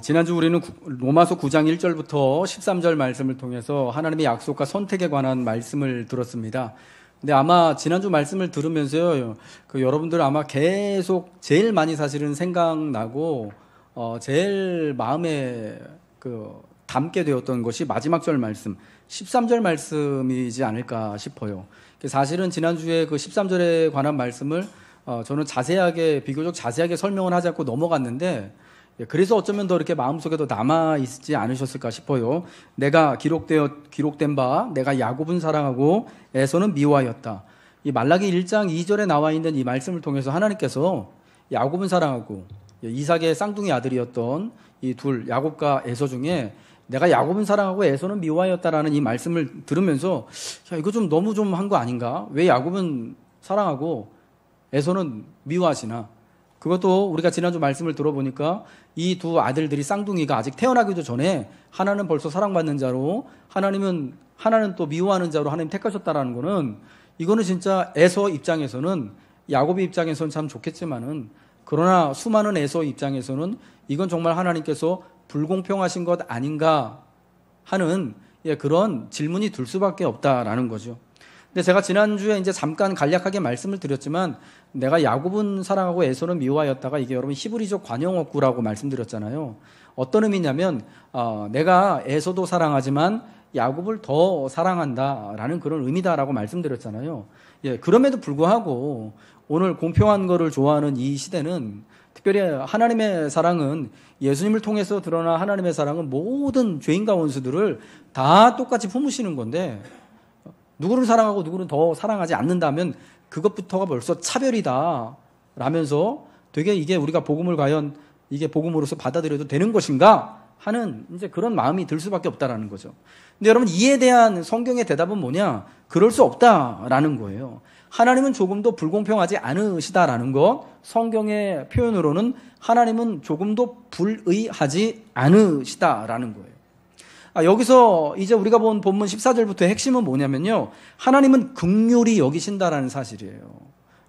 지난주 우리는 로마서 9장 1절부터 13절 말씀을 통해서 하나님의 약속과 선택에 관한 말씀을 들었습니다. 근데 아마 지난주 말씀을 들으면서요, 여러분들 아마 계속 제일 많이 사실은 생각나고, 제일 마음에 담게 되었던 것이 마지막 절 말씀, 13절 말씀이지 않을까 싶어요. 사실은 지난주에 그 13절에 관한 말씀을 저는 비교적 자세하게 설명을 하지 않고 넘어갔는데, 그래서 어쩌면 더 이렇게 마음속에도 남아있지 않으셨을까 싶어요. 내가 기록된 바 내가 야곱은 사랑하고 에서는 미워하였다. 이 말라기 1장 2절에 나와 있는 이 말씀을 통해서 하나님께서 야곱은 사랑하고 이삭의 쌍둥이 아들이었던 이 둘 야곱과 에서 중에 내가 야곱은 사랑하고 에서는 미워하였다라는 이 말씀을 들으면서 이거 좀 너무 좀 한 거 아닌가? 왜 야곱은 사랑하고 에서는 미워하시나? 그것도 우리가 지난주 말씀을 들어보니까 이 두 아들들이 쌍둥이가 아직 태어나기도 전에 하나는 벌써 사랑받는 자로 하나는 또 미워하는 자로 하나님 택하셨다라는 거는, 이거는 진짜 에서 입장에서는, 야곱의 입장에서는 참 좋겠지만은, 그러나 수많은 에서 입장에서는 이건 정말 하나님께서 불공평하신 것 아닌가 하는 그런 질문이 들 수밖에 없다라는 거죠. 근데 제가 지난주에 이제 잠깐 간략하게 말씀을 드렸지만, 내가 야곱은 사랑하고 에서는 미워하였다가 이게 여러분 히브리적 관용어구라고 말씀드렸잖아요. 어떤 의미냐면, 내가 에서도 사랑하지만 야곱을 더 사랑한다라는 그런 의미다라고 말씀드렸잖아요. 그럼에도 불구하고 오늘 공평한 거를 좋아하는 이 시대는, 특별히 하나님의 사랑은, 예수님을 통해서 드러난 하나님의 사랑은 모든 죄인과 원수들을 다 똑같이 품으시는 건데, 누구를 사랑하고 누구는 더 사랑하지 않는다면 그것부터가 벌써 차별이다 라면서 되게 이게 우리가 복음을 과연 이게 복음으로서 받아들여도 되는 것인가 하는 이제 그런 마음이 들 수밖에 없다라는 거죠. 근데 여러분, 이에 대한 성경의 대답은 뭐냐? 그럴 수 없다라는 거예요. 하나님은 조금도 불공평하지 않으시다라는 것, 성경의 표현으로는 하나님은 조금도 불의하지 않으시다라는 거예요. 여기서 이제 우리가 본 본문 14절부터의 핵심은 뭐냐면요, 하나님은 긍휼히 여기신다라는 사실이에요.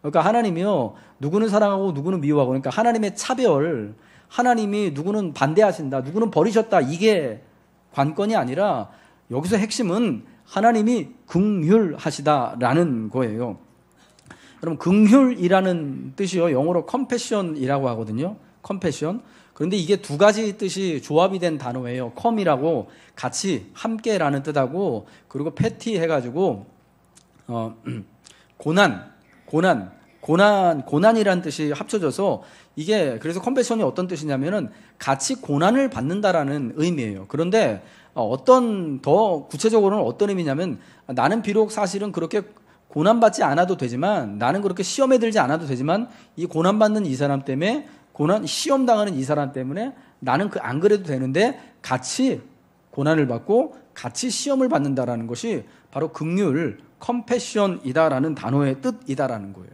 그러니까 하나님이요, 누구는 사랑하고 누구는 미워하고, 그러니까 하나님의 차별, 하나님이 누구는 반대하신다, 누구는 버리셨다, 이게 관건이 아니라 여기서 핵심은 하나님이 긍휼하시다라는 거예요. 여러분, 긍휼이라는 뜻이요, 영어로 compassion이라고 하거든요. compassion. 그런데 이게 두 가지 뜻이 조합이 된 단어예요. 컴이라고 같이 함께라는 뜻하고, 그리고 패티 해가지고 고난이라는 뜻이 합쳐져서, 이게 그래서 컴패션이 어떤 뜻이냐면은 같이 고난을 받는다라는 의미예요. 그런데 어떤 더 구체적으로는 어떤 의미냐면, 나는 비록 사실은 그렇게 고난받지 않아도 되지만, 나는 그렇게 시험에 들지 않아도 되지만, 이 고난받는 이 사람 때문에, 시험 당하는 이 사람 때문에 나는 안 그래도 되는데 같이 고난을 받고 같이 시험을 받는다라는 것이 바로 긍휼, 컴패션이다라는 단어의 뜻이다라는 거예요.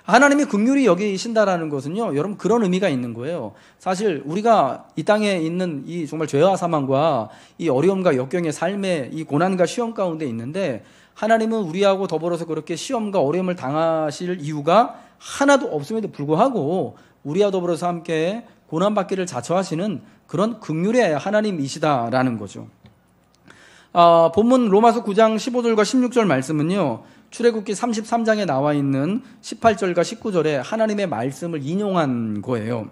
하나님이 긍휼히 여기신다라는 것은요, 여러분, 그런 의미가 있는 거예요. 사실 우리가 이 땅에 있는 이 정말 죄와 사망과 이 어려움과 역경의 삶의 이 고난과 시험 가운데 있는데, 하나님은 우리하고 더불어서 그렇게 시험과 어려움을 당하실 이유가 하나도 없음에도 불구하고 우리와 더불어서 함께 고난받기를 자처하시는 그런 긍휼의 하나님이시다라는 거죠. 본문 로마서 9장 15절과 16절 말씀은요, 출애굽기 33장에 나와 있는 18절과 19절에 하나님의 말씀을 인용한 거예요.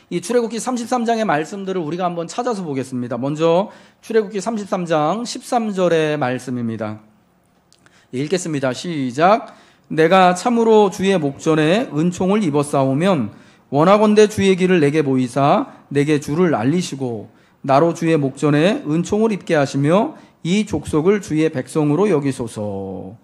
이 출애굽기 33장의 말씀들을 우리가 한번 찾아서 보겠습니다. 먼저 출애굽기 33장 13절의 말씀입니다. 읽겠습니다. 시작. 내가 참으로 주의 목전에 은총을 입었사오면 원하건대 주의 길을 내게 보이사 내게 주를 알리시고 나로 주의 목전에 은총을 입게 하시며 이 족속을 주의 백성으로 여기소서.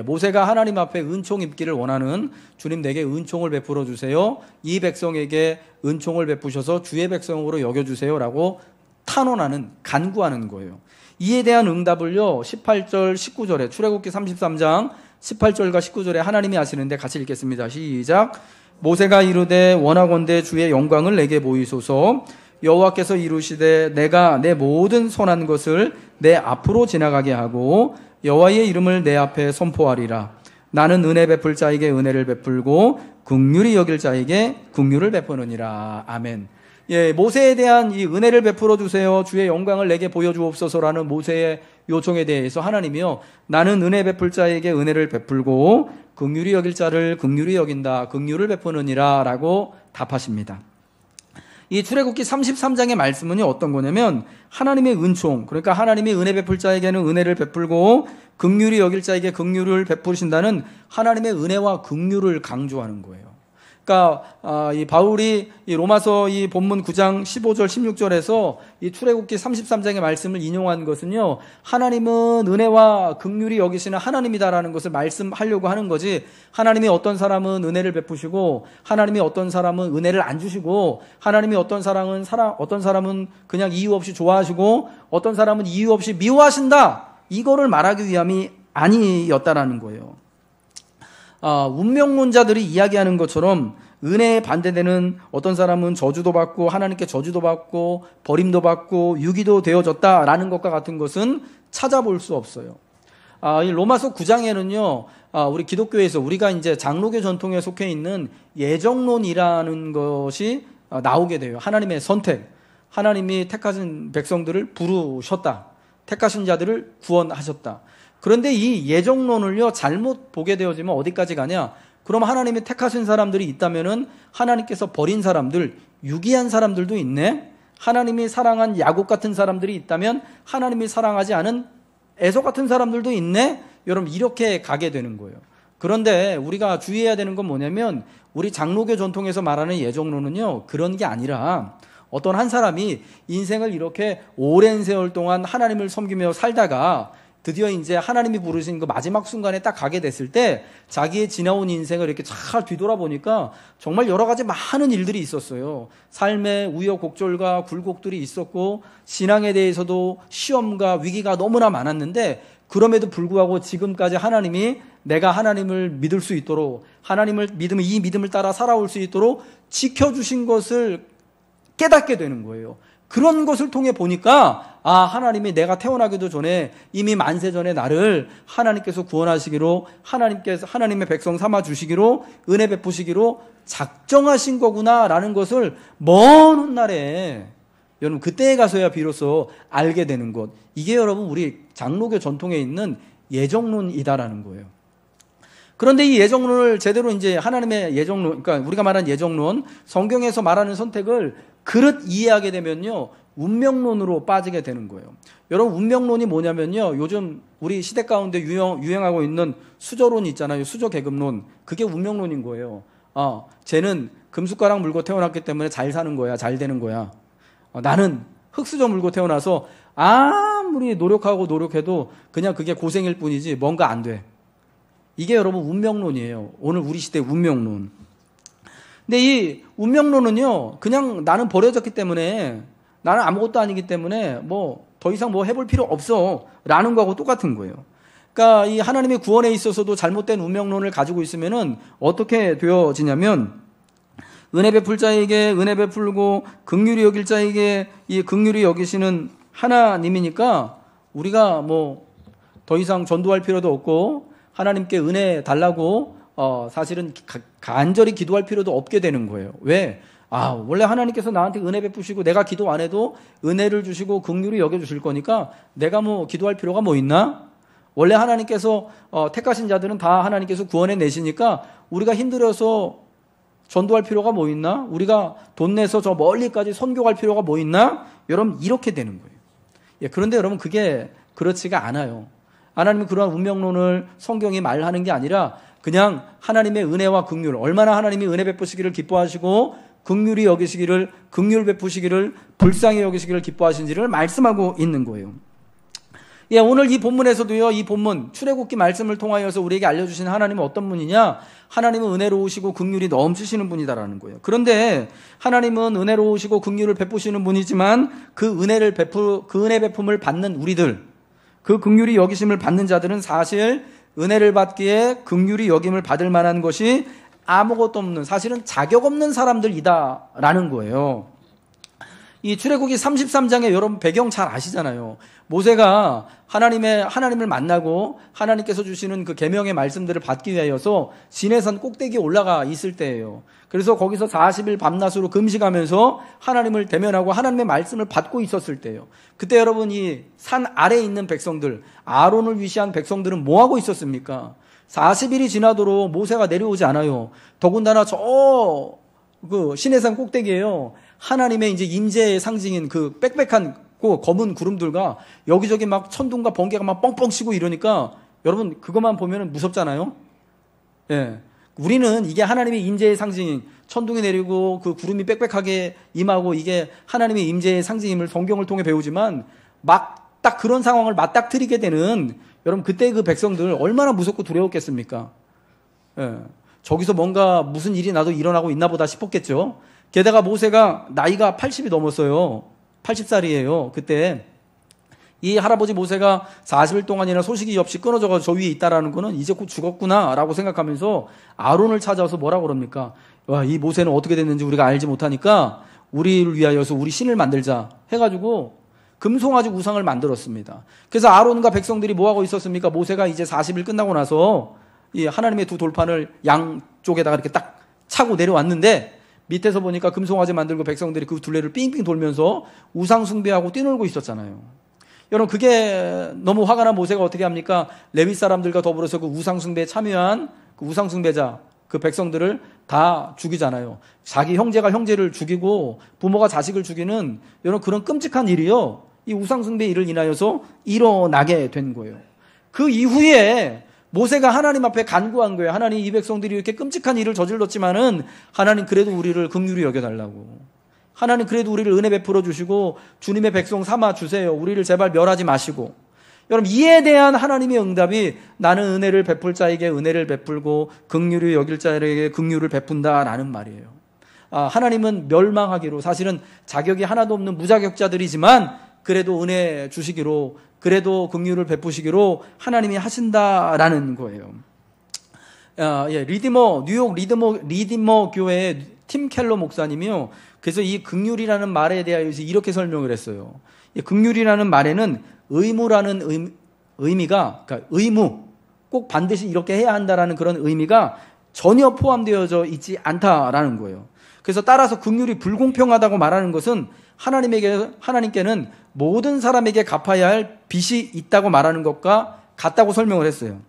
모세가 하나님 앞에 은총 입기를 원하는, 주님 내게 은총을 베풀어 주세요, 이 백성에게 은총을 베푸셔서 주의 백성으로 여겨주세요 라고 탄원하는, 간구하는 거예요. 이에 대한 응답을요, 18절 19절에 출애굽기 33장 18절과 19절에 하나님이 하시는데 같이 읽겠습니다. 시작. 모세가 이르되 원하건대 주의 영광을 내게 보이소서. 여호와께서 이루시되 내가 내 모든 선한 것을 내 앞으로 지나가게 하고 여호와의 이름을 내 앞에 선포하리라. 나는 은혜 베풀 자에게 은혜를 베풀고 긍휼히 여길 자에게 긍휼을 베푸느니라. 아멘. 예, 모세에 대한 이 은혜를 베풀어 주세요. 주의 영광을 내게 보여주옵소서라는 모세의 요청에 대해서 하나님이요, 나는 은혜 베풀 자에게 은혜를 베풀고 긍휼히 여길 자를 긍휼히 여긴다. 긍휼을 베푸느니라 라고 답하십니다. 이 출애굽기 33장의 말씀은요, 어떤 거냐면 하나님의 은총, 그러니까 하나님이 은혜 베풀 자에게는 은혜를 베풀고 긍휼히 여길 자에게 긍휼을 베푸신다는 하나님의 은혜와 긍휼을 강조하는 거예요. 그러니까 이 바울이 이 로마서 이 본문 9장 15절 16절에서 이 출애굽기 33장의 말씀을 인용한 것은요, 하나님은 은혜와 긍휼히 여기시는 하나님이다라는 것을 말씀하려고 하는 거지, 하나님이 어떤 사람은 은혜를 베푸시고 하나님이 어떤 사람은 은혜를 안 주시고 하나님이 어떤 사람은 그냥 이유 없이 좋아하시고 어떤 사람은 이유 없이 미워하신다, 이거를 말하기 위함이 아니었다라는 거예요. 운명론자들이 이야기하는 것처럼 은혜에 반대되는, 어떤 사람은 저주도 받고 하나님께 저주도 받고 버림도 받고 유기도 되어졌다라는 것과 같은 것은 찾아볼 수 없어요. 이 로마서 9장에는요, 우리 기독교에서 우리가 이제 장로교 전통에 속해 있는 예정론이라는 것이 나오게 돼요. 하나님의 선택, 하나님이 택하신 백성들을 부르셨다, 택하신 자들을 구원하셨다. 그런데 이 예정론을요, 잘못 보게 되어지면 어디까지 가냐? 그럼 하나님이 택하신 사람들이 있다면은 하나님께서 버린 사람들, 유기한 사람들도 있네? 하나님이 사랑한 야곱 같은 사람들이 있다면 하나님이 사랑하지 않은 에서 같은 사람들도 있네? 여러분, 이렇게 가게 되는 거예요. 그런데 우리가 주의해야 되는 건 뭐냐면, 우리 장로교 전통에서 말하는 예정론은요, 그런 게 아니라 어떤 한 사람이 인생을 이렇게 오랜 세월 동안 하나님을 섬기며 살다가 드디어 이제 하나님이 부르신 그 마지막 순간에 딱 가게 됐을 때 자기의 지나온 인생을 이렇게 잘 뒤돌아보니까 정말 여러 가지 많은 일들이 있었어요. 삶의 우여곡절과 굴곡들이 있었고 신앙에 대해서도 시험과 위기가 너무나 많았는데, 그럼에도 불구하고 지금까지 하나님이 내가 하나님을 믿을 수 있도록, 하나님을 믿으면 이 믿음을 따라 살아올 수 있도록 지켜주신 것을 깨닫게 되는 거예요. 그런 것을 통해 보니까 하나님이 내가 태어나기도 전에 이미 만세 전에 나를 하나님께서 구원하시기로, 하나님의 백성 삼아 주시기로, 은혜 베푸시기로 작정하신 거구나라는 것을 먼 훗날에, 여러분 그때에 가서야 비로소 알게 되는 것, 이게 여러분 우리 장로교 전통에 있는 예정론이다라는 거예요. 그런데 이 예정론을 제대로 이제 하나님의 예정론, 그러니까 우리가 말하는 예정론, 성경에서 말하는 선택을 그릇 이해하게 되면요, 운명론으로 빠지게 되는 거예요. 여러분, 운명론이 뭐냐면요, 요즘 우리 시대 가운데 유행하고 있는 수저론 있잖아요. 수저 계급론. 그게 운명론인 거예요. 쟤는 금숟가락 물고 태어났기 때문에 잘 사는 거야, 잘 되는 거야. 나는 흙수저 물고 태어나서 아무리 노력해도 그냥 그게 고생일 뿐이지 뭔가 안 돼. 이게 여러분 운명론이에요. 오늘 우리 시대 운명론. 근데 이 운명론은요, 그냥 나는 버려졌기 때문에, 나는 아무것도 아니기 때문에 더 이상 해볼 필요 없어 라는 거하고 똑같은 거예요. 그러니까 이 하나님의 구원에 있어서도 잘못된 운명론을 가지고 있으면은 어떻게 되어지냐면, 은혜 베풀 자에게 은혜 베풀고 긍휼히 여길 자에게 이 긍휼히 여기시는 하나님이니까 우리가 더 이상 전도할 필요도 없고 하나님께 은혜 달라고 사실은 간절히 기도할 필요도 없게 되는 거예요. 왜? 원래 하나님께서 나한테 은혜 베푸시고 내가 기도 안 해도 은혜를 주시고 긍휼히 여겨주실 거니까 내가 기도할 필요가 있나? 원래 하나님께서 택하신 자들은 다 하나님께서 구원해 내시니까 우리가 힘들어서 전도할 필요가 있나? 우리가 돈 내서 저 멀리까지 선교할 필요가 있나? 여러분, 이렇게 되는 거예요. 예, 그런데 여러분, 그게 그렇지가 않아요. 하나님은 그러한 운명론을 성경이 말하는 게 아니라 그냥 하나님의 은혜와 긍휼, 얼마나 하나님이 은혜 베푸시기를 기뻐하시고 긍휼히 여기시기를, 긍휼 베푸시기를, 불쌍히 여기시기를 기뻐하신지를 말씀하고 있는 거예요. 예, 오늘 이 본문에서도요, 이 본문 출애굽기 말씀을 통하여서 우리에게 알려주신 하나님은 어떤 분이냐? 하나님은 은혜로우시고 긍휼이 넘치시는 분이다라는 거예요. 그런데 하나님은 은혜로우시고 긍휼을 베푸시는 분이지만 그 은혜 베품을 받는 우리들, 그 긍휼히 여기심을 받는 자들은 사실 은혜를 받기에 긍휼히 여김을 받을 만한 것이 아무것도 없는, 사실은 자격 없는 사람들이다라는 거예요. 이 출애굽기 33장에 여러분 배경 잘 아시잖아요. 모세가 하나님을 만나고 하나님께서 주시는 그 계명의 말씀들을 받기 위하여서 시내산 꼭대기에 올라가 있을 때예요. 그래서 거기서 40일 밤낮으로 금식하면서 하나님을 대면하고 하나님의 말씀을 받고 있었을 때예요. 그때 여러분 이 산 아래에 있는 백성들, 아론을 위시한 백성들은 뭐 하고 있었습니까? 40일이 지나도록 모세가 내려오지 않아요. 더군다나 그 시내산 꼭대기에요. 하나님의 이제 임재의 상징인 그 빽빽한 그 검은 구름들과 여기저기 막 천둥과 번개가 막 뻥뻥 치고 이러니까 여러분 그것만 보면 무섭잖아요. 예. 우리는 이게 하나님의 임재의 상징인 천둥이 내리고 그 구름이 빽빽하게 임하고 이게 하나님의 임재의 상징임을 성경을 통해 배우지만 막 딱 그런 상황을 맞닥뜨리게 되는 여러분 그때 그 백성들 얼마나 무섭고 두려웠겠습니까? 예. 저기서 뭔가 무슨 일이 나도 일어나고 있나 보다 싶었겠죠. 게다가 모세가 나이가 80이 넘었어요. 80살이에요. 그때 이 할아버지 모세가 40일 동안이나 소식이 없이 끊어져서 저 위에 있다라는 거는 이제 곧 죽었구나라고 생각하면서 아론을 찾아와서 뭐라고 그럽니까? 와, 이 모세는 어떻게 됐는지 우리가 알지 못하니까 우리를 위하여서 우리 신을 만들자 해가지고 금송아지 우상을 만들었습니다. 그래서 아론과 백성들이 뭐하고 있었습니까? 모세가 이제 40일 끝나고 나서 이 하나님의 두 돌판을 양쪽에다가 이렇게 딱 차고 내려왔는데 밑에서 보니까 금송아지 만들고 백성들이 그 둘레를 삥삥 돌면서 우상 숭배하고 뛰놀고 있었잖아요. 여러분 그게 너무 화가 난 모세가 어떻게 합니까? 레위 사람들과 더불어서 그 우상 숭배에 참여한 그 우상 숭배자 그 백성들을 다 죽이잖아요. 자기 형제가 형제를 죽이고 부모가 자식을 죽이는 여러분 그런 끔찍한 일이요. 이 우상 숭배 일을 인하여서 일어나게 된 거예요. 그 이후에 모세가 하나님 앞에 간구한 거예요. 하나님 이 백성들이 이렇게 끔찍한 일을 저질렀지만은 하나님 그래도 우리를 긍휼히 여겨달라고. 하나님 그래도 우리를 은혜 베풀어 주시고 주님의 백성 삼아 주세요. 우리를 제발 멸하지 마시고. 여러분 이에 대한 하나님의 응답이 나는 은혜를 베풀 자에게 은혜를 베풀고 긍휼히 여길 자에게 긍휼을 베푼다라는 말이에요. 하나님은 멸망하기로 사실은 자격이 하나도 없는 무자격자들이지만 그래도 은혜 주시기로 그래도 긍휼을 베푸시기로 하나님이 하신다라는 거예요. 뉴욕 리디머 교회의 팀 켈러 목사님이요. 그래서 이 긍휼이라는 말에 대해서 이렇게 설명을 했어요. 이 긍휼이라는 말에는 의무라는 의미가, 그러니까 의무, 꼭 반드시 이렇게 해야 한다라는 그런 의미가 전혀 포함되어져 있지 않다라는 거예요. 그래서 따라서 긍휼이 불공평하다고 말하는 것은 하나님께는 모든 사람에게 갚아야 할 빚이 있다고 말하는 것과 같다고 설명을 했어요.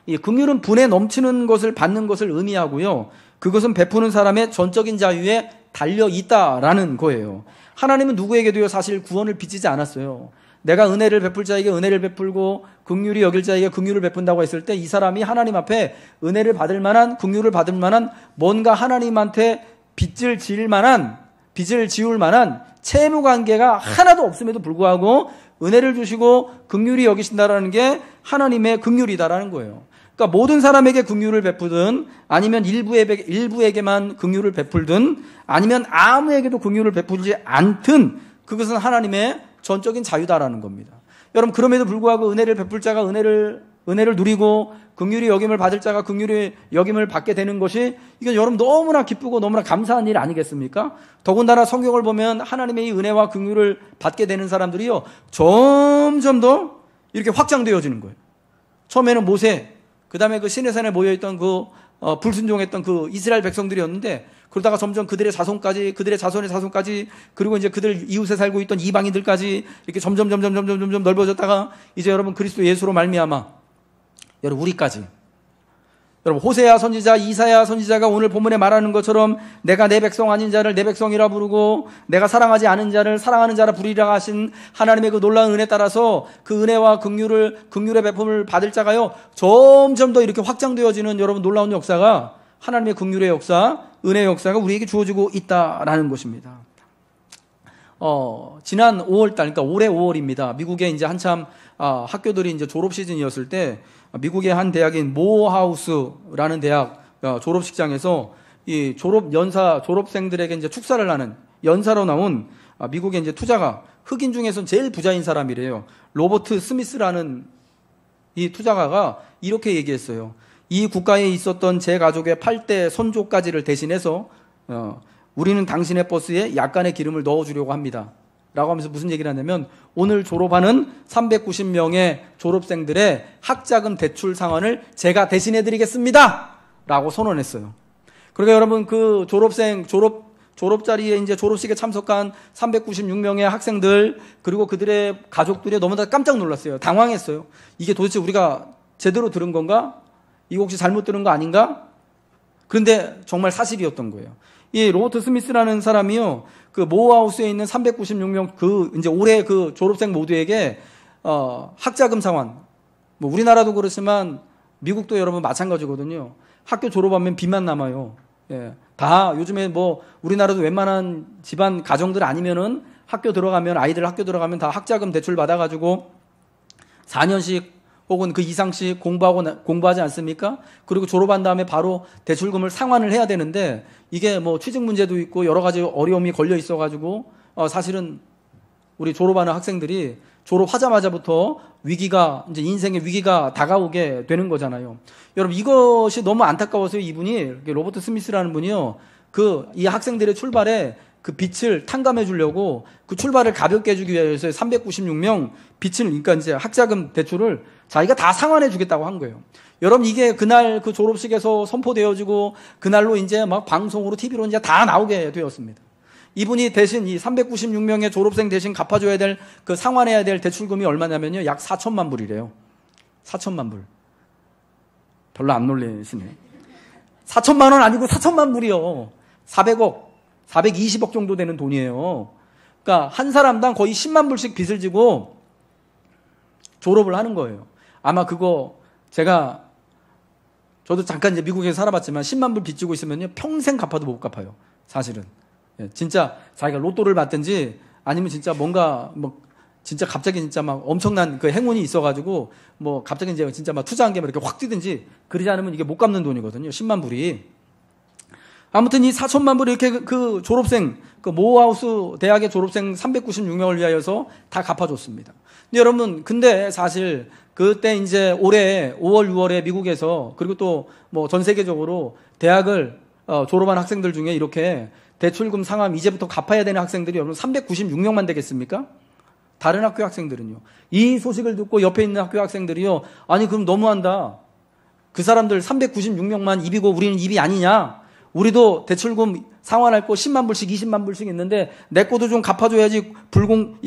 이 긍휼은 분에 넘치는 것을 받는 것을 의미하고요. 그것은 베푸는 사람의 전적인 자유에 달려 있다라는 거예요. 하나님은 누구에게도요 사실 구원을 빚지지 않았어요. 내가 은혜를 베풀 자에게 은혜를 베풀고 긍휼히 여길 자에게 긍휼을 베푼다고 했을 때 이 사람이 하나님 앞에 은혜를 받을 만한 긍휼을 받을 만한 뭔가 하나님한테 빚을 지을 만한 채무 관계가 하나도 없음에도 불구하고 은혜를 주시고 긍휼히 여기신다라는 게 하나님의 긍휼이다라는 거예요. 그러니까 모든 사람에게 긍휼을 베푸든 아니면 일부에게만 긍휼을 베풀든 아니면 아무에게도 긍휼을 베풀지 않든 그것은 하나님의 전적인 자유다라는 겁니다. 여러분 그럼에도 불구하고 은혜를 베풀 자가 은혜를 누리고 긍휼히 여김을 받을 자가 긍휼히 여김을 받게 되는 것이 이건 여러분 너무나 기쁘고 너무나 감사한 일 아니겠습니까? 더군다나 성경을 보면 하나님의 이 은혜와 긍휼을 받게 되는 사람들이요 점점 더 이렇게 확장되어지는 거예요. 처음에는 모세, 그 다음에 그 시내산에 모여있던 불순종했던 그 이스라엘 백성들이었는데 그러다가 점점 그들의 자손까지, 그들의 자손의 자손까지, 그리고 이제 그들 이웃에 살고 있던 이방인들까지 이렇게 점점 넓어졌다가 이제 여러분 그리스도 예수로 말미암아 여러분 우리까지. 여러분 호세아 선지자, 이사야 선지자가 오늘 본문에 말하는 것처럼 내가 내 백성 아닌 자를 내 백성이라 부르고 내가 사랑하지 않은 자를 사랑하는 자라 부리라 하신 하나님의 그 놀라운 은혜 따라서 그 은혜와 긍휼의 베품을 받을 자가요 점점 더 이렇게 확장되어지는 여러분 놀라운 역사가 하나님의 긍휼의 역사, 은혜의 역사가 우리에게 주어지고 있다라는 것입니다. 지난 5월달, 그러니까 올해 5월입니다. 미국에 이제 한참 학교들이 이제 졸업 시즌이었을 때 미국의 한 대학인 모어하우스라는 대학 졸업식장에서 이 졸업생들에게 이제 축사를 하는 연사로 나온 미국의 이제 투자가 흑인 중에서는 제일 부자인 사람이래요. 로버트 스미스라는 이 투자가가 이렇게 얘기했어요. 이 국가에 있었던 제 가족의 8대 선조까지를 대신해서 우리는 당신의 버스에 약간의 기름을 넣어주려고 합니다. 라고 하면서 무슨 얘기를 하냐면 오늘 졸업하는 390명의 졸업생들의 학자금 대출 상환을 제가 대신해 드리겠습니다. 라고 선언했어요. 그러니까 여러분 그 졸업자리에 이제 졸업식에 참석한 396명의 학생들 그리고 그들의 가족들이 너무나 깜짝 놀랐어요. 당황했어요. 이게 도대체 우리가 제대로 들은 건가? 이거 혹시 잘못 들은 거 아닌가? 그런데 정말 사실이었던 거예요. 이 로버트 스미스라는 사람이요, 그 모어하우스에 있는 396명 그 이제 올해 그 졸업생 모두에게 학자금 상환, 뭐 우리나라도 그렇지만 미국도 여러분 마찬가지거든요. 학교 졸업하면 빚만 남아요. 예, 다 요즘에 뭐 우리나라도 웬만한 집안 가정들 아니면은 아이들 학교 들어가면 다 학자금 대출 받아가지고 4년씩 혹은 그 이상씩 공부하지 않습니까? 그리고 졸업한 다음에 바로 대출금을 상환을 해야 되는데 이게 뭐 취직 문제도 있고 여러 가지 어려움이 걸려 있어가지고 사실은 우리 졸업하는 학생들이 졸업하자마자부터 위기가 이제 인생의 위기가 다가오게 되는 거잖아요. 여러분 이것이 너무 안타까워서 이분이 로버트 스미스라는 분이요, 이 학생들의 출발에 그 빚을 탕감해 주려고 그 출발을 가볍게 해주기 위해서 396명 빚을, 그러니까 이제 학자금 대출을 자기가 다 상환해 주겠다고 한 거예요. 여러분 이게 그날 그 졸업식에서 선포되어지고 그날로 이제 막 방송으로 TV로 이제 다 나오게 되었습니다. 이분이 대신 이 396명의 졸업생 대신 갚아줘야 될 그 상환해야 될 대출금이 얼마냐면요, 약 4천만 불이래요. 4천만 불. 별로 안 놀라시네. 4천만 원 아니고 4천만 불이요. 400억. 420억 정도 되는 돈이에요. 그러니까 한 사람당 거의 10만 불씩 빚을 지고 졸업을 하는 거예요. 아마 그거 저도 잠깐 이제 미국에서 살아봤지만 10만 불 빚 지고 있으면요 평생 갚아도 못 갚아요. 사실은. 진짜 자기가 로또를 받든지 아니면 진짜 뭔가 진짜 갑자기 진짜 막 엄청난 그 행운이 있어가지고 뭐 갑자기 이제 진짜 막 투자한 게 막 이렇게 확 뛰든지 그러지 않으면 이게 못 갚는 돈이거든요. 10만 불이. 아무튼 이 4천만 불 이렇게 그 졸업생, 그 모어하우스 대학의 졸업생 396명을 위하여서 다 갚아줬습니다. 근데 여러분, 근데 사실 그때 이제 올해 5월, 6월에 미국에서 그리고 또 뭐 전 세계적으로 대학을 졸업한 학생들 중에 이렇게 대출금 상환 이제부터 갚아야 되는 학생들이 여러분 396명만 되겠습니까? 다른 학교 학생들은요. 이 소식을 듣고 옆에 있는 학교 학생들이요, 아니 그럼 너무한다. 그 사람들 396명만 입이고 우리는 입이 아니냐? 우리도 대출금 상환할 거 10만 불씩 20만 불씩 있는데 내 것도 좀 갚아줘야지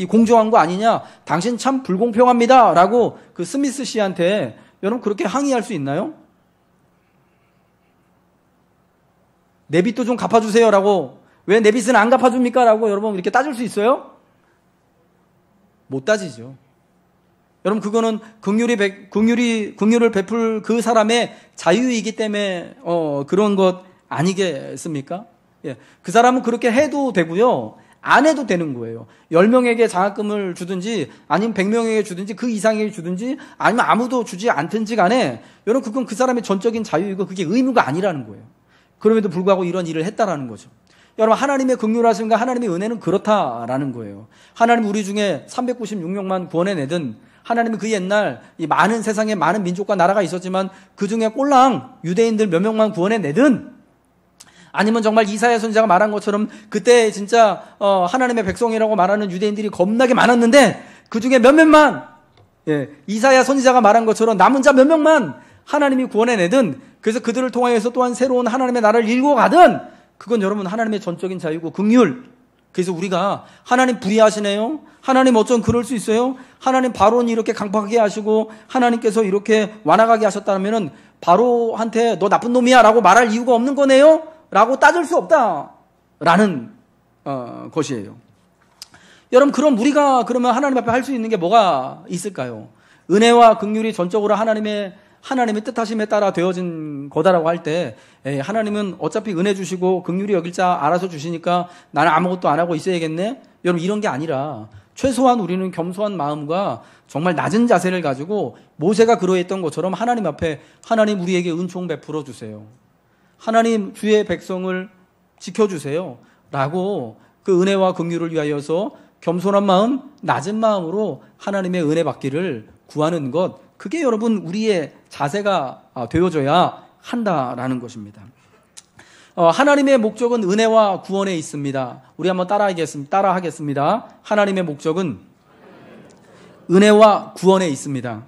공정한 거 아니냐? 당신 참 불공평합니다. 라고 그 스미스 씨한테 여러분 그렇게 항의할 수 있나요? 내 빚도 좀 갚아주세요. 라고, 왜 내 빚은 안 갚아줍니까? 라고 여러분 이렇게 따질 수 있어요? 못 따지죠. 여러분 그거는 긍휼을 베풀 그 사람의 자유이기 때문에 그런 것 아니겠습니까? 예. 그 사람은 그렇게 해도 되고요, 안 해도 되는 거예요. 10명에게 장학금을 주든지 아니면 100명에게 주든지 그 이상에게 주든지 아니면 아무도 주지 않든지 간에 여러분 그건 그 사람의 전적인 자유이고 그게 의무가 아니라는 거예요. 그럼에도 불구하고 이런 일을 했다라는 거죠. 여러분 하나님의 긍휼하심과 하나님의 은혜는 그렇다라는 거예요. 하나님 우리 중에 396명만 구원해내든, 하나님은 그 옛날 이 많은 세상에 많은 민족과 나라가 있었지만 그 중에 꼴랑 유대인들 몇 명만 구원해내든, 아니면 정말 이사야 선지자가 말한 것처럼 그때 진짜 하나님의 백성이라고 말하는 유대인들이 겁나게 많았는데 그 중에 몇 명만, 이사야 선지자가 말한 것처럼 남은 자 몇 명만 하나님이 구원해내든, 그래서 그들을 통하여서 또한 새로운 하나님의 나라를 일궈 가든, 그건 여러분 하나님의 전적인 자유고 긍휼. 그래서 우리가 하나님 불의하시네요? 하나님 어쩜 그럴 수 있어요? 하나님 바로는 이렇게 강팍하게 하시고 하나님께서 이렇게 완악하게 하셨다면은 바로한테 너 나쁜 놈이야 라고 말할 이유가 없는 거네요? 라고 따질 수 없다라는 것이에요. 여러분 그럼 우리가 그러면 하나님 앞에 할 수 있는 게 뭐가 있을까요? 은혜와 긍휼이 전적으로 하나님의 뜻하심에 따라 되어진 거다라고 할 때, 하나님은 어차피 은혜 주시고 긍휼히 여길 자 알아서 주시니까 나는 아무것도 안 하고 있어야겠네? 여러분 이런 게 아니라 최소한 우리는 겸손한 마음과 정말 낮은 자세를 가지고 모세가 그러했던 것처럼 하나님 앞에, 하나님 우리에게 은총 베풀어 주세요. 하나님 주의 백성을 지켜주세요. 라고 그 은혜와 긍휼을 위하여서 겸손한 마음, 낮은 마음으로 하나님의 은혜 받기를 구하는 것, 그게 여러분 우리의 자세가 되어져야 한다라는 것입니다. 하나님의 목적은 은혜와 구원에 있습니다. 우리 한번 따라하겠습니다. 하나님의 목적은 은혜와 구원에 있습니다.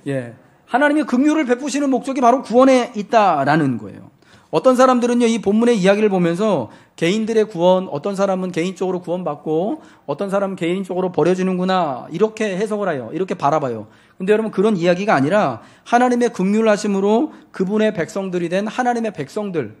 예. 하나님이 긍휼을 베푸시는 목적이 바로 구원에 있다라는 거예요. 어떤 사람들은요, 이 본문의 이야기를 보면서 개인들의 구원, 어떤 사람은 개인적으로 구원받고 어떤 사람은 개인적으로 버려지는구나, 이렇게 해석을 해요. 이렇게 바라봐요. 근데 여러분, 그런 이야기가 아니라 하나님의 긍휼하심으로 그분의 백성들이 된 하나님의 백성들,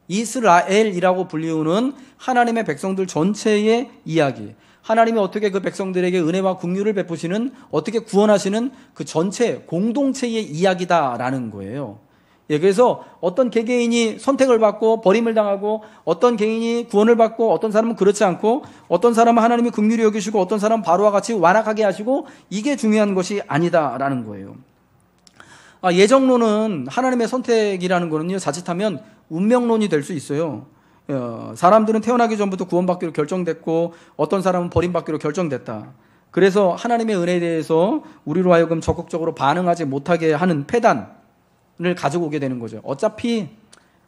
이스라엘이라고 불리우는 하나님의 백성들 전체의 이야기, 하나님이 어떻게 그 백성들에게 은혜와 긍휼을 베푸시는, 어떻게 구원하시는 그 전체 공동체의 이야기다라는 거예요. 그래서 어떤 개개인이 선택을 받고 버림을 당하고, 어떤 개인이 구원을 받고, 어떤 사람은 그렇지 않고, 어떤 사람은 하나님이 긍휼히 여기시고, 어떤 사람은 바로와 같이 완악하게 하시고, 이게 중요한 것이 아니다라는 거예요. 예정론은, 하나님의 선택이라는 거는요, 자칫하면 운명론이 될 수 있어요. 사람들은 태어나기 전부터 구원받기로 결정됐고, 어떤 사람은 버림받기로 결정됐다. 그래서 하나님의 은혜에 대해서 우리로 하여금 적극적으로 반응하지 못하게 하는 폐단을 가지고 오게 되는 거죠. 어차피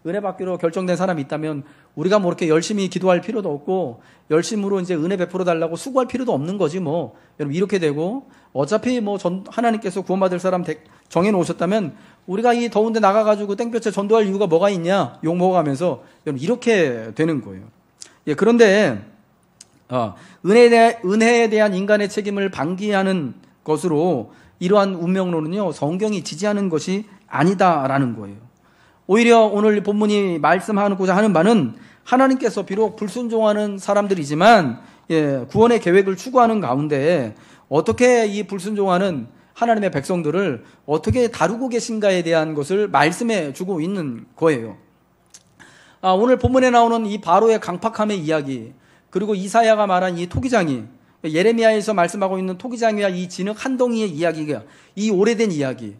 은혜 받기로 결정된 사람이 있다면 우리가 뭐 이렇게 열심히 기도할 필요도 없고, 열심으로 이제 은혜 베풀어 달라고 수고할 필요도 없는 거지 뭐. 여러분, 이렇게 되고, 어차피 뭐 하나님께서 구원받을 사람 정해 놓으셨다면 우리가 이 더운데 나가가지고 땡볕에 전도할 이유가 뭐가 있냐, 욕 먹어가면서, 여러분, 이렇게 되는 거예요. 그런데 은혜에 대한 인간의 책임을 방기하는 것으로 이러한 운명론은요, 성경이 지지하는 것이 아니다라는 거예요. 오히려 오늘 본문이 말씀하고자 하는 바는, 하나님께서 비록 불순종하는 사람들이지만 구원의 계획을 추구하는 가운데 어떻게 이 불순종하는 하나님의 백성들을 어떻게 다루고 계신가에 대한 것을 말씀해 주고 있는 거예요. 오늘 본문에 나오는 이 바로의 강팍함의 이야기, 그리고 이사야가 말한 이 토기장이, 예레미야에서 말씀하고 있는 토기장이와 이 진흙 한 덩이의 이야기가, 이 오래된 이야기,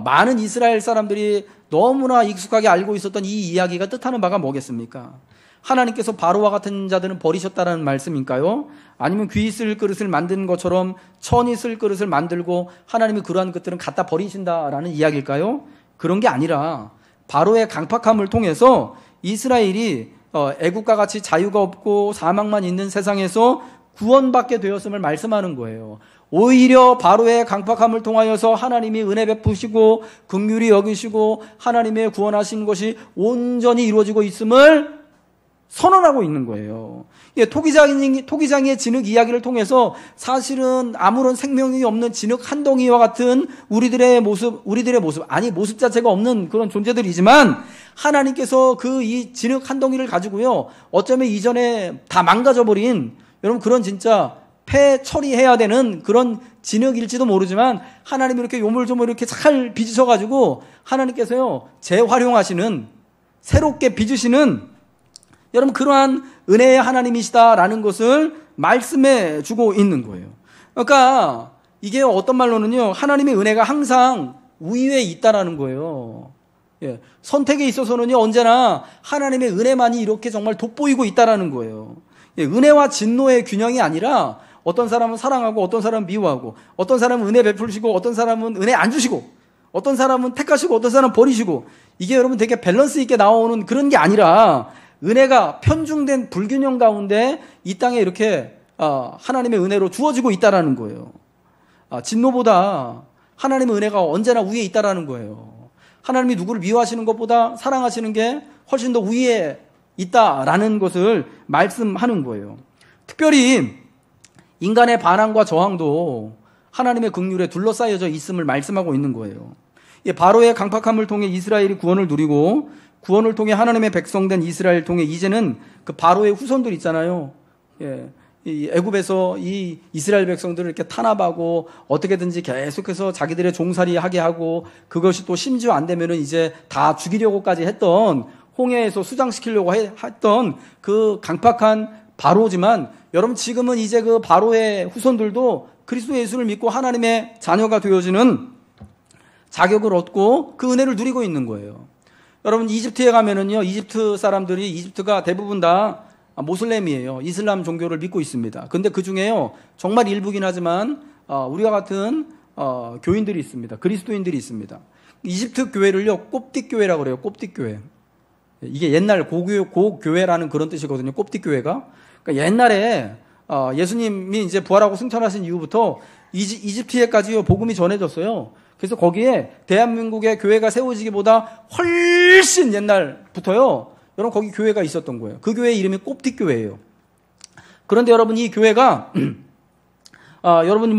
많은 이스라엘 사람들이 너무나 익숙하게 알고 있었던 이 이야기가 뜻하는 바가 뭐겠습니까? 하나님께서 바로와 같은 자들은 버리셨다는 말씀일까요? 아니면 귀 쓸 그릇을 만든 것처럼 천이 쓸 그릇을 만들고 하나님이 그러한 것들은 갖다 버리신다라는 이야기일까요? 그런 게 아니라 바로의 강팍함을 통해서 이스라엘이 애국과 같이 자유가 없고 사망만 있는 세상에서 구원받게 되었음을 말씀하는 거예요. 오히려 바로의 강팍함을 통하여서 하나님이 은혜 베푸시고 긍휼히 여기시고 하나님의 구원하신 것이 온전히 이루어지고 있음을 선언하고 있는 거예요. 토기장의 진흙 이야기를 통해서 사실은 아무런 생명이 없는 진흙 한 덩이와 같은 우리들의 모습, 아니 모습 자체가 없는 그런 존재들이지만, 하나님께서 그 이 진흙 한 덩이를 가지고요, 어쩌면 이전에 다 망가져버린, 여러분, 그런 진짜 폐 처리해야 되는 그런 진흙일지도 모르지만, 하나님이 이렇게 요물조물 이렇게 잘 빚으셔가지고 하나님께서요, 재활용하시는, 새롭게 빚으시는, 여러분, 그러한 은혜의 하나님이시다라는 것을 말씀해 주고 있는 거예요. 그러니까 이게 어떤 말로는요, 하나님의 은혜가 항상 우위에 있다라는 거예요. 선택에 있어서는요, 언제나 하나님의 은혜만이 이렇게 정말 돋보이고 있다라는 거예요. 은혜와 진노의 균형이 아니라, 어떤 사람은 사랑하고 어떤 사람은 미워하고, 어떤 사람은 은혜 베풀시고 어떤 사람은 은혜 안 주시고, 어떤 사람은 택하시고 어떤 사람은 버리시고, 이게 여러분 되게 밸런스 있게 나오는 그런 게 아니라, 은혜가 편중된 불균형 가운데 이 땅에 이렇게 하나님의 은혜로 주어지고 있다라는 거예요. 진노보다 하나님의 은혜가 언제나 위에 있다라는 거예요. 하나님이 누구를 미워하시는 것보다 사랑하시는 게 훨씬 더 위에 있다라는 것을 말씀하는 거예요. 특별히 인간의 반항과 저항도 하나님의 긍휼에 둘러싸여져 있음을 말씀하고 있는 거예요. 바로의 강팍함을 통해 이스라엘이 구원을 누리고, 구원을 통해 하나님의 백성된 이스라엘 통해 이제는 그 바로의 후손들 있잖아요. 이 애굽에서 이 이스라엘 백성들을 이렇게 탄압하고 어떻게든지 계속해서 자기들의 종살이 하게 하고, 그것이 또 심지어 안 되면은 이제 다 죽이려고까지 했던, 홍해에서 수장시키려고 했던 그 강팍한 바로지만, 여러분, 지금은 이제 그 바로의 후손들도 그리스도 예수를 믿고 하나님의 자녀가 되어지는 자격을 얻고 그 은혜를 누리고 있는 거예요. 여러분, 이집트에 가면은요, 이집트가 대부분 다 모슬렘이에요. 이슬람 종교를 믿고 있습니다. 근데 그 중에요, 정말 일부긴 하지만 우리와 같은 교인들이 있습니다. 그리스도인들이 있습니다. 이집트 교회를요, 꼽딕 교회라고 그래요. 꼽딕 교회. 이게 옛날 고교회라는 그런 뜻이거든요. koptik교회가. 그러니까 옛날에 예수님이 이제 부활하고 승천하신 이후부터 이집트에까지 복음이 전해졌어요. 그래서 거기에 대한민국의 교회가 세워지기보다 훨씬 옛날부터요. 여러분 거기 교회가 있었던 거예요. 그 교회 이름이 koptik교회예요. 그런데 여러분 이 교회가 여러분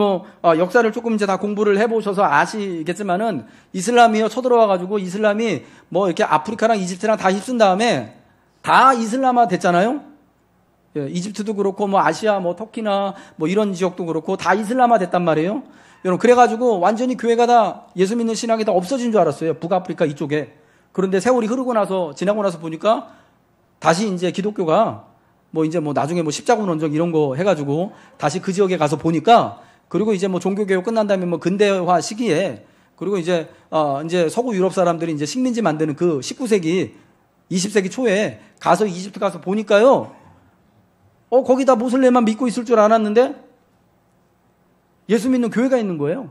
역사를 조금 이제 다 공부를 해보셔서 아시겠지만은 이슬람이요 쳐들어와가지고 이슬람이 이렇게 아프리카랑 이집트랑 다 휩쓴 다음에 다 이슬람화 됐잖아요. 예, 이집트도 그렇고 아시아 터키나 이런 지역도 그렇고 다 이슬람화 됐단 말이에요. 여러분 그래가지고 완전히 교회가 다 예수 믿는 신앙이 다 없어진 줄 알았어요. 북아프리카 이쪽에. 그런데 세월이 지나고 나서 보니까 다시 이제 기독교가 이제 나중에 십자군 원정 이런 거 해가지고 다시 그 지역에 가서 보니까 그리고 이제 종교개혁 끝난 다음에 근대화 시기에 그리고 이제 서구 유럽 사람들이 이제 식민지 만드는 그 19세기, 20세기 초에 가서 이집트 가서 보니까요. 거기다 모슬렘만 믿고 있을 줄 알았는데 예수 믿는 교회가 있는 거예요.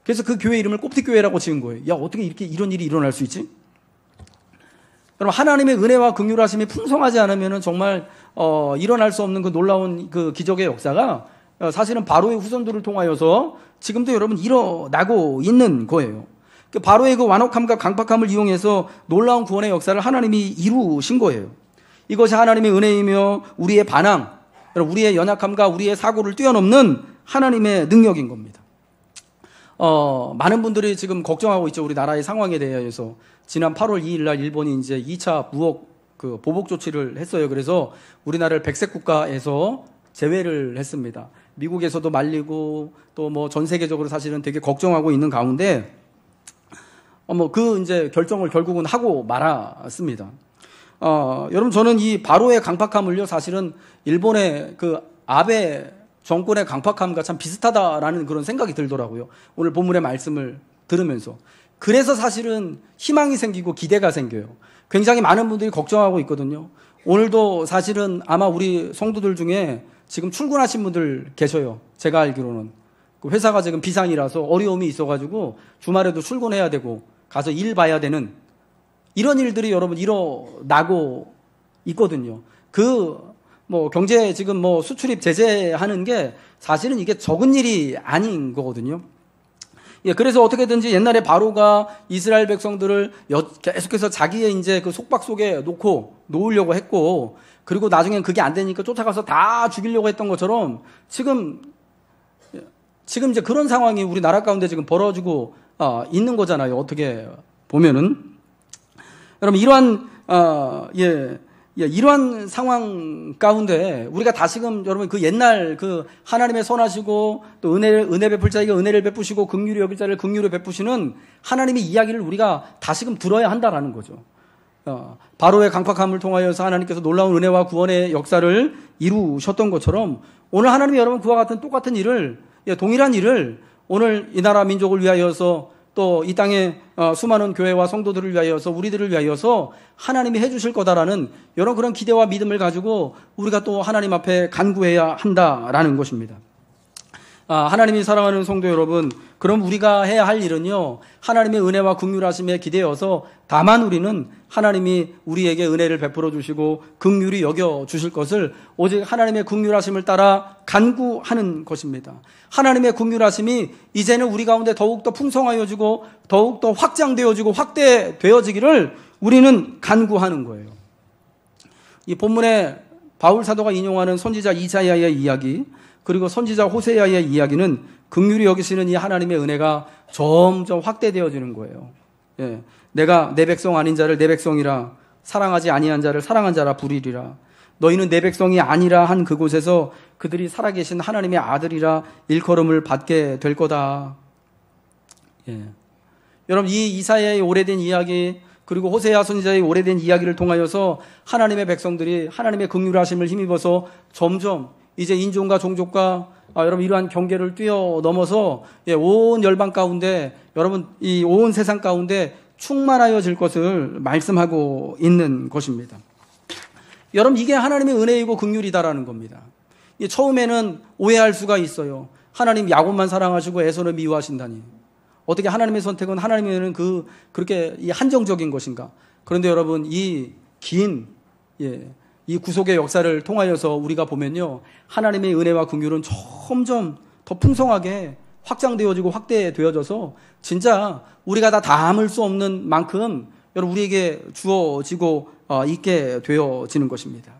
그래서 그 교회 이름을 koptik교회라고 지은 거예요. 야, 어떻게 이런 일이 일어날 수 있지? 여러분, 하나님의 은혜와 긍휼하심이 풍성하지 않으면 정말 일어날 수 없는 그 놀라운 그 기적의 역사가 사실은 바로의 후손들을 통하여서 지금도 여러분 일어나고 있는 거예요. 그 바로의 그 완악함과 강팍함을 이용해서 놀라운 구원의 역사를 하나님이 이루신 거예요. 이것이 하나님의 은혜이며 우리의 반항, 우리의 연약함과 우리의 사고를 뛰어넘는 하나님의 능력인 겁니다. 많은 분들이 지금 걱정하고 있죠. 우리 나라의 상황에 대해서. 지난 8월 2일 날 일본이 이제 2차 보복 조치를 했어요. 그래서 우리나라를 백색 국가에서 제외를 했습니다. 미국에서도 말리고 또 전 세계적으로 사실은 되게 걱정하고 있는 가운데 그 이제 결정을 결국은 하고 말았습니다. 여러분 저는 이 바로의 강팍함을요 사실은 일본의 그 아베 정권의 강팍함과 참 비슷하다라는 그런 생각이 들더라고요. 오늘 본문의 말씀을 들으면서. 그래서 사실은 희망이 생기고 기대가 생겨요. 굉장히 많은 분들이 걱정하고 있거든요. 오늘도 사실은 아마 우리 성도들 중에 지금 출근하신 분들 계셔요. 제가 알기로는. 그 회사가 지금 비상이라서 어려움이 있어가지고 주말에도 출근해야 되고 가서 일 봐야 되는 이런 일들이 여러분 일어나고 있거든요. 경제 지금 수출입 제재하는 게 사실은 이게 적은 일이 아닌 거거든요. 예, 그래서 어떻게든지 옛날에 바로가 이스라엘 백성들을 계속해서 자기의 이제 그 속박 속에 놓으려고 했고, 그리고 나중엔 그게 안 되니까 쫓아가서 다 죽이려고 했던 것처럼 지금 이제 그런 상황이 우리 나라 가운데 지금 벌어지고 있는 거잖아요. 어떻게 보면은. 여러분, 이러한 상황 가운데 우리가 다시금 여러분 그 옛날 그 하나님의 선하시고 또 은혜 베풀 자에게 은혜를 베푸시고 긍휼히 여길 자를 긍휼히 베푸시는 하나님의 이야기를 우리가 다시금 들어야 한다라는 거죠. 바로의 강팍함을 통하여서 하나님께서 놀라운 은혜와 구원의 역사를 이루셨던 것처럼 오늘 하나님이 여러분 그와 같은 똑같은 일을 동일한 일을 오늘 이 나라 민족을 위하여서 또 이 땅에 수많은 교회와 성도들을 위하여서 우리들을 위하여서 하나님이 해주실 거다라는 여러 그런 기대와 믿음을 가지고 우리가 또 하나님 앞에 간구해야 한다라는 것입니다. 하나님이 사랑하는 성도 여러분, 그럼 우리가 해야 할 일은요, 하나님의 은혜와 긍휼하심에 기대어서 다만 우리는 하나님이 우리에게 은혜를 베풀어 주시고 긍휼히 여겨 주실 것을 오직 하나님의 긍휼하심을 따라 간구하는 것입니다. 하나님의 긍휼하심이 이제는 우리 가운데 더욱더 풍성하여지고 더욱더 확장되어지고 확대되어지기를 우리는 간구하는 거예요. 이 본문에 바울 사도가 인용하는 선지자 이사야의 이야기, 그리고 선지자 호세아의 이야기는 긍휼히 여기시는 이 하나님의 은혜가 점점 확대되어지는 거예요. 예, 내가 내 백성 아닌 자를 내 백성이라, 사랑하지 아니한 자를 사랑한 자라 부르리라. 너희는 내 백성이 아니라 한 그곳에서 그들이 살아계신 하나님의 아들이라 일컬음을 받게 될 거다. 예. 여러분, 이 이사야의 오래된 이야기, 그리고 호세아 선지자의 오래된 이야기를 통하여서 하나님의 백성들이 하나님의 긍휼하심을 힘입어서 점점 이제 인종과 종족과 여러분 이러한 경계를 뛰어넘어서 온 열방 가운데 여러분 이 온 세상 가운데 충만하여질 것을 말씀하고 있는 것입니다. 여러분 이게 하나님의 은혜이고 긍휼이다라는 겁니다. 처음에는 오해할 수가 있어요. 하나님 야곱만 사랑하시고 에서는 미워하신다니. 어떻게 하나님의 선택은 하나님의 은혜는 그렇게 한정적인 것인가? 그런데 여러분 이 긴 이 구속의 역사를 통하여서 우리가 보면요, 하나님의 은혜와 긍휼은 점점 더 풍성하게 확장되어지고 확대되어져서 진짜 우리가 다 담을 수 없는 만큼 여러분 우리에게 주어지고 있게 되어지는 것입니다.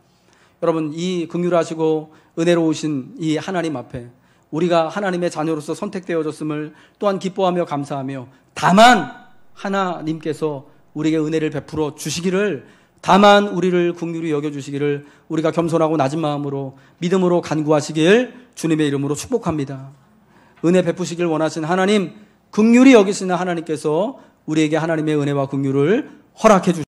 여러분, 이 긍휼하시고 은혜로우신 이 하나님 앞에 우리가 하나님의 자녀로서 선택되어졌음을 또한 기뻐하며 감사하며, 다만 하나님께서 우리에게 은혜를 베풀어 주시기를, 다만 우리를 긍휼히 여겨주시기를 우리가 겸손하고 낮은 마음으로 믿음으로 간구하시길 주님의 이름으로 축복합니다. 은혜 베푸시길 원하신 하나님, 긍휼히 여기시는 하나님께서 우리에게 하나님의 은혜와 긍휼을 허락해 주십니다.